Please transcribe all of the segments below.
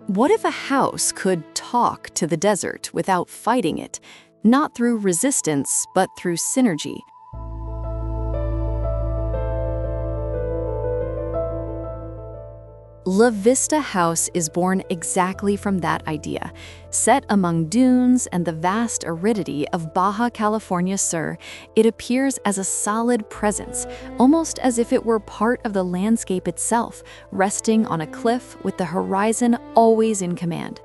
What if a house could talk to the desert without fighting it, not through resistance, but through synergy? La Vista House is born exactly from that idea. Set among dunes and the vast aridity of Baja California Sur, it appears as a solid presence, almost as if it were part of the landscape itself, resting on a cliff with the horizon always in command.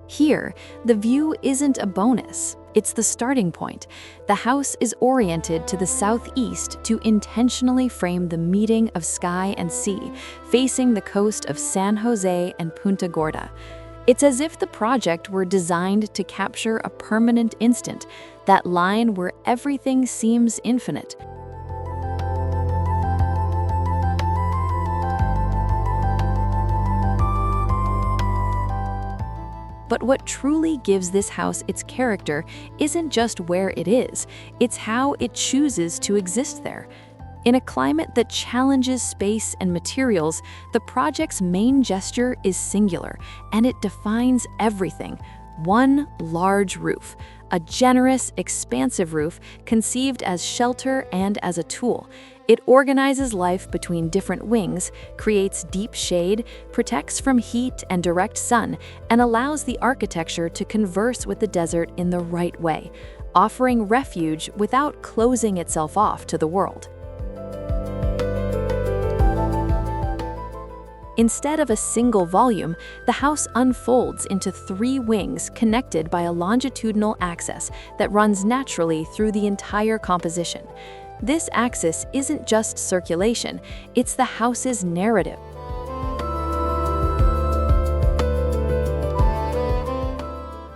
Here, the view isn't a bonus, it's the starting point. The house is oriented to the southeast to intentionally frame the meeting of sky and sea, facing the coast of San Jose and Punta Gorda. It's as if the project were designed to capture a permanent instant, that line where everything seems infinite. But what truly gives this house its character isn't just where it is, it's how it chooses to exist there. In a climate that challenges space and materials, the project's main gesture is singular, and it defines everything. One large roof, a generous, expansive roof conceived as shelter and as a tool. It organizes life between different wings, creates deep shade, protects from heat and direct sun, and allows the architecture to converse with the desert in the right way, offering refuge without closing itself off to the world. Instead of a single volume, the house unfolds into 3 wings connected by a longitudinal axis that runs naturally through the entire composition. This axis isn't just circulation, it's the house's narrative.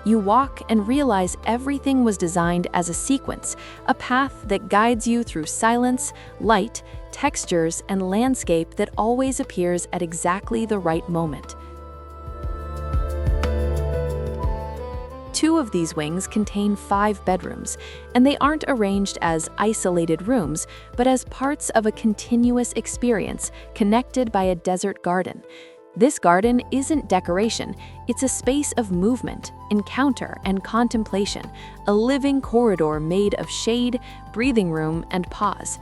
You walk and realize everything was designed as a sequence, a path that guides you through silence, light, textures, and landscape that always appears at exactly the right moment. 2 of these wings contain 5 bedrooms, and they aren't arranged as isolated rooms, but as parts of a continuous experience connected by a desert garden. This garden isn't decoration, it's a space of movement, encounter, and contemplation, a living corridor made of shade, breathing room, and pause.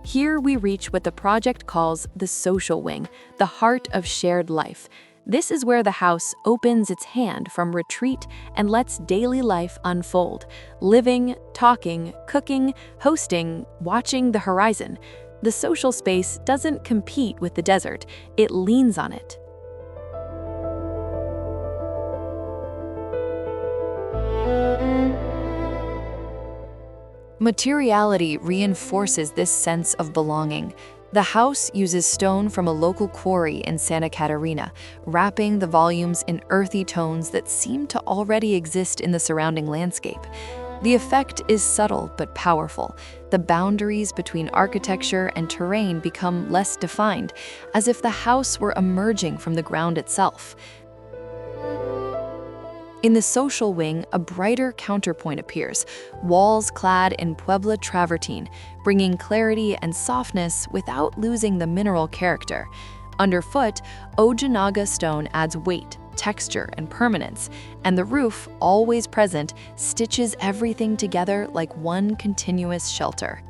Here we reach what the project calls the social wing, the heart of shared life. This is where the house opens its hand from retreat and lets daily life unfold, living, talking, cooking, hosting, watching the horizon. The social space doesn't compete with the desert, it leans on it. Materiality reinforces this sense of belonging. The house uses stone from a local quarry in Santa Catarina, wrapping the volumes in earthy tones that seem to already exist in the surrounding landscape. The effect is subtle but powerful. The boundaries between architecture and terrain become less defined, as if the house were emerging from the ground itself. In the social wing, a brighter counterpoint appears, walls clad in Puebla travertine, bringing clarity and softness without losing the mineral character. Underfoot, Ojinaga stone adds weight, texture, and permanence, and the roof, always present, stitches everything together like one continuous shelter.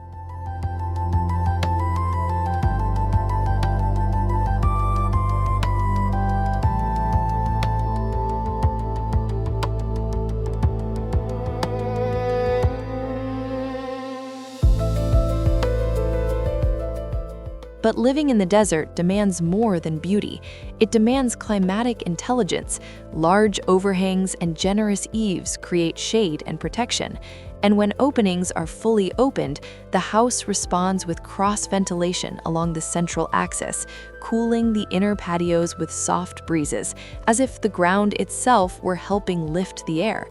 But living in the desert demands more than beauty. It demands climatic intelligence. Large overhangs and generous eaves create shade and protection. And when openings are fully opened, the house responds with cross-ventilation along the central axis, cooling the inner patios with soft breezes, as if the ground itself were helping lift the air.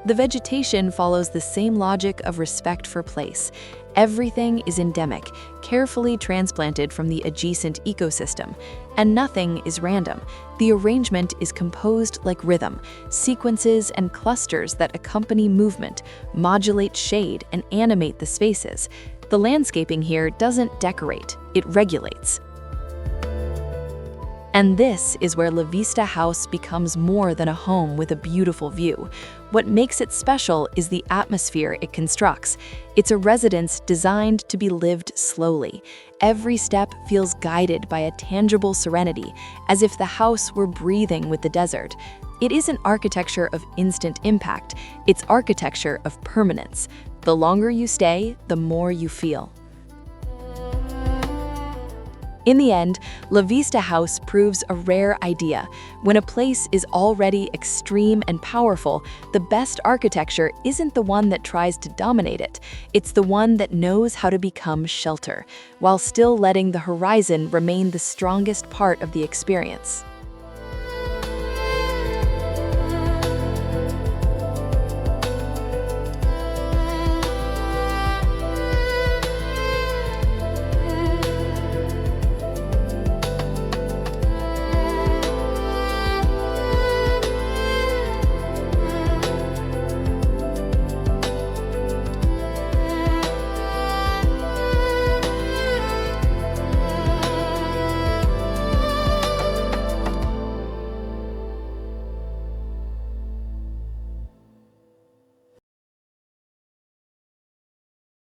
The vegetation follows the same logic of respect for place. Everything is endemic, carefully transplanted from the adjacent ecosystem, and nothing is random. The arrangement is composed like rhythm, sequences and clusters that accompany movement, modulate shade, and animate the spaces. The landscaping here doesn't decorate, it regulates. And this is where La Vista House becomes more than a home with a beautiful view. What makes it special is the atmosphere it constructs. It's a residence designed to be lived slowly. Every step feels guided by a tangible serenity, as if the house were breathing with the desert. It isn't architecture of instant impact, it's architecture of permanence. The longer you stay, the more you feel. In the end, La Vista House proves a rare idea. When a place is already extreme and powerful, the best architecture isn't the one that tries to dominate it. It's the one that knows how to become shelter, while still letting the horizon remain the strongest part of the experience.